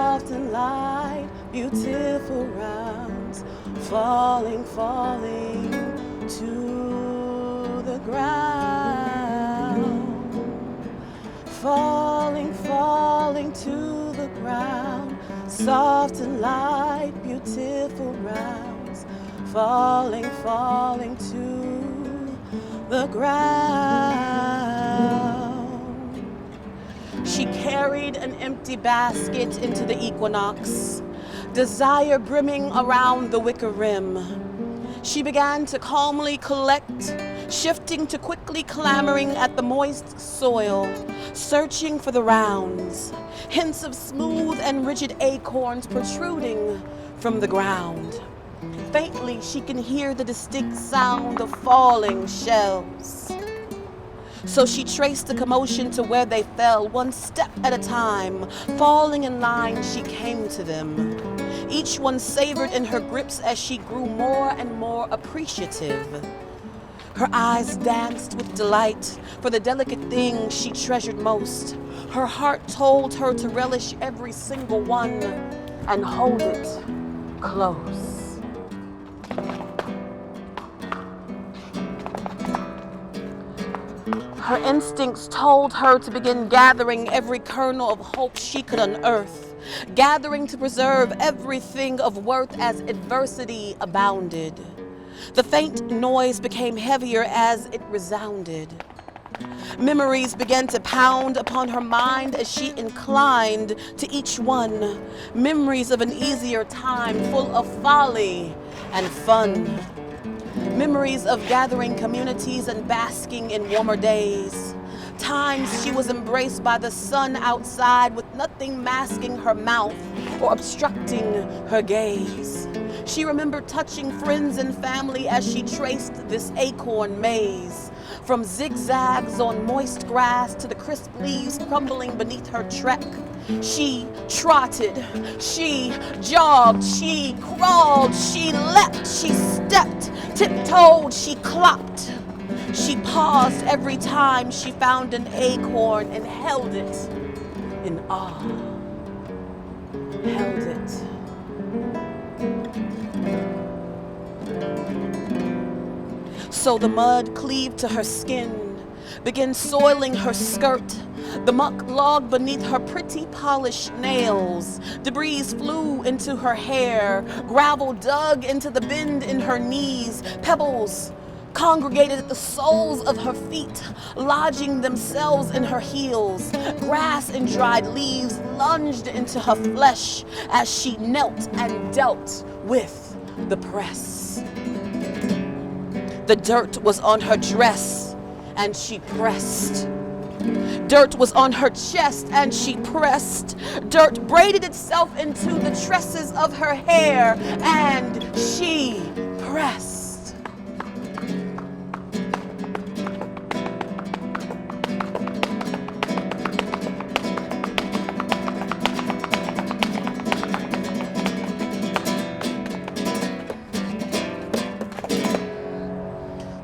soft and light, beautiful rounds, falling, falling to the ground, falling, falling to the ground, soft and light, beautiful rounds, falling, falling to the ground. She carried an empty basket into the equinox, desire brimming around the wicker rim. She began to calmly collect, shifting to quickly clamoring at the moist soil, searching for the rounds, hints of smooth and rigid acorns protruding from the ground. Faintly, she can hear the distinct sound of falling shells. So she traced the commotion to where they fell, one step at a time. Falling in line, she came to them. Each one savored in her grips as she grew more and more appreciative. Her eyes danced with delight for the delicate thing she treasured most. Her heart told her to relish every single one and hold it close. Her instincts told her to begin gathering every kernel of hope she could unearth, gathering to preserve everything of worth as adversity abounded. The faint noise became heavier as it resounded. Memories began to pound upon her mind as she inclined to each one. Memories of an easier time full of folly and fun. Memories of gathering communities and basking in warmer days. Times she was embraced by the sun outside with nothing masking her mouth or obstructing her gaze. She remembered touching friends and family as she traced this acorn maze. From zigzags on moist grass to the crisp leaves crumbling beneath her trek. She trotted, she jogged, she crawled, she leapt, she stepped, tiptoed, she clopped. She paused every time she found an acorn and held it in awe. Held it. So the mud cleaved to her skin, began soiling her skirt. The muck logged beneath her pretty polished nails. Debris flew into her hair. Gravel dug into the bend in her knees. Pebbles congregated at the soles of her feet, lodging themselves in her heels. Grass and dried leaves lunged into her flesh as she knelt and dealt with the press. The dirt was on her dress, and she pressed. Dirt was on her chest, and she pressed. Dirt braided itself into the tresses of her hair, and she pressed.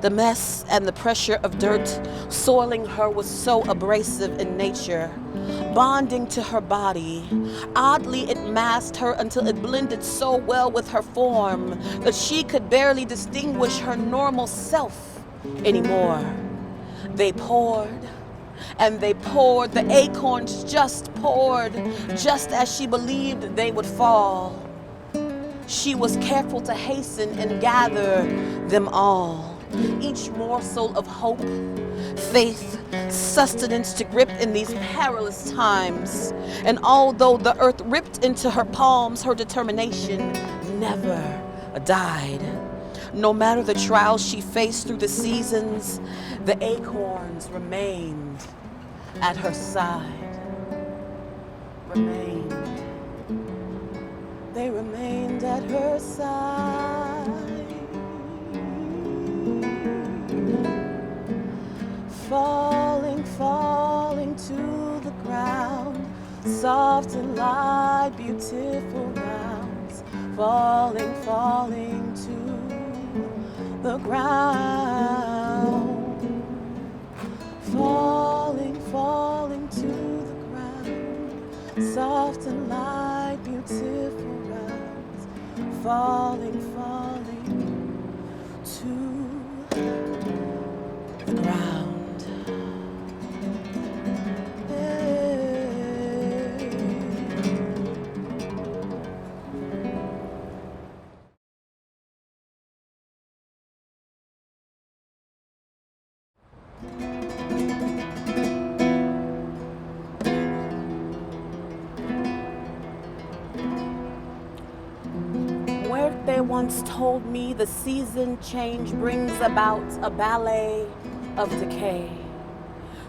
The mess and the pressure of dirt soiling her was so abrasive in nature, bonding to her body. Oddly, it masked her until it blended so well with her form that she could barely distinguish her normal self anymore. They poured, and they poured. The acorns just poured, just as she believed they would fall. She was careful to hasten and gather them all. Each morsel of hope, faith, sustenance to grip in these perilous times. And although the earth ripped into her palms, her determination never died. No matter the trials she faced through the seasons, the acorns remained at her side. They remained at her side. Falling, falling to the ground, soft and light, beautiful rounds. Falling, falling to the ground. Falling, falling to the ground, soft and light, falling to the ground. They once told me the season change brings about a ballet of decay.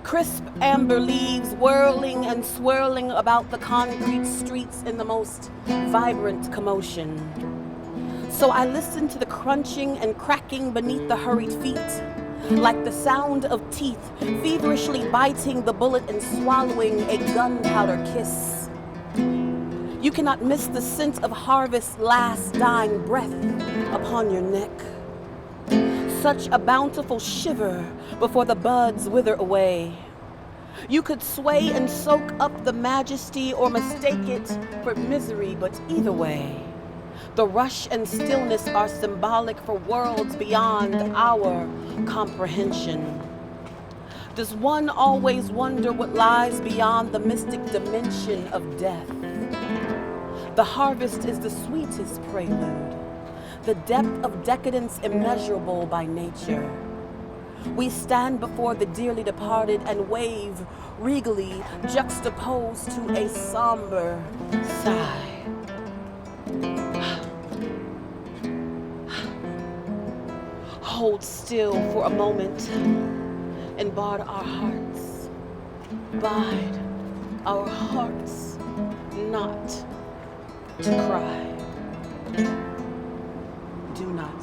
Crisp amber leaves whirling and swirling about the concrete streets in the most vibrant commotion. So I listened to the crunching and cracking beneath the hurried feet, like the sound of teeth feverishly biting the bullet and swallowing a gunpowder kiss. You cannot miss the scent of harvest's last dying breath upon your neck. Such a bountiful shiver before the buds wither away. You could sway and soak up the majesty or mistake it for misery, but either way, the rush and stillness are symbolic for worlds beyond our comprehension. Does one always wonder what lies beyond the mystic dimension of death? The harvest is the sweetest prelude, the depth of decadence immeasurable by nature. We stand before the dearly departed and wave regally juxtaposed to a somber sigh. Hold still for a moment and bide our hearts. Bide our hearts not to cry. Do not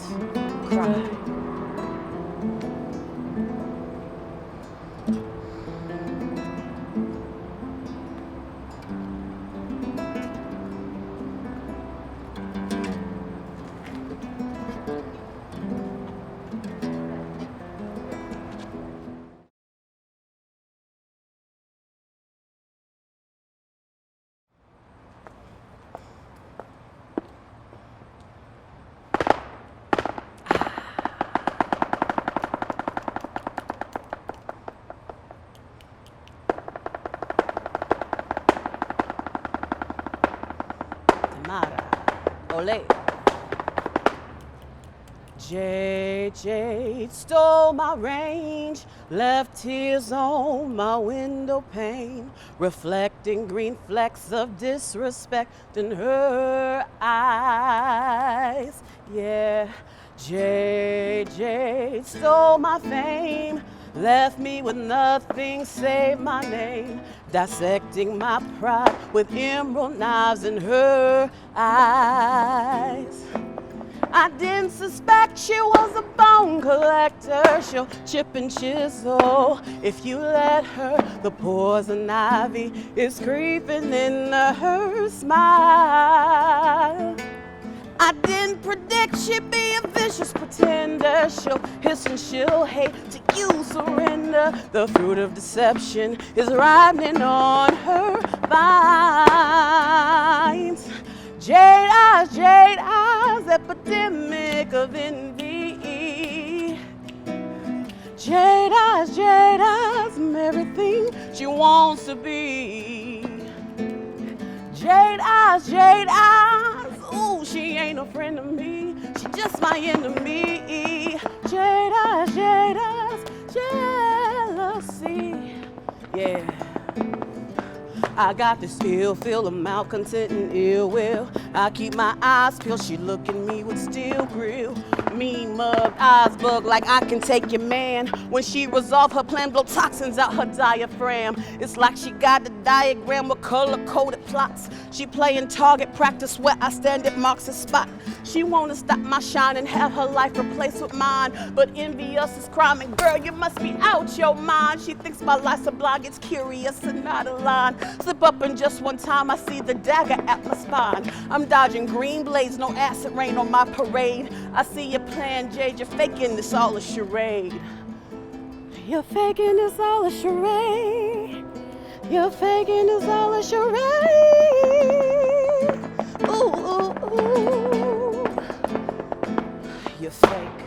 cry. Ole. Jade stole my range, left tears on my window pane, reflecting green flecks of disrespect in her eyes. Yeah, Jade stole my fame, left me with nothing save my name, dissecting my pride with emerald knives in her eyes. I didn't suspect she was a bone collector. She'll chip and chisel if you let her. The poison ivy is creeping into her smile. I didn't predict she'd be a vicious pretender. She'll hiss and she'll hate till you surrender. The fruit of deception is ripening on her vines. Jade eyes, epidemic of envy. Jade eyes, everything she wants to be. Jade eyes, ooh, she ain't a friend of me. She just my enemy. Jade eyes, jealousy. Yeah. I got this ill feel of malcontent and ill will. I keep my eyes peeled, she look at me with steel grill. Mean mugged eyes bug like I can take your man. When she resolve her plan, blow toxins out her diaphragm. It's like she got the diagram with color-coded plots. She playing target practice where I stand at marks a spot. She wanna stop my shine and have her life replaced with mine. But envious is crime, and girl, you must be out your mind. She thinks my life's sublime, it's curious and not a line. Slip up and just one time I see the dagger at my spine. I'm dodging green blades, no acid rain on my parade. I see your plan, Jade, you're faking this all a charade. You're faking this all a charade. You're faking this all a charade. Ooh, ooh, ooh. you're fake.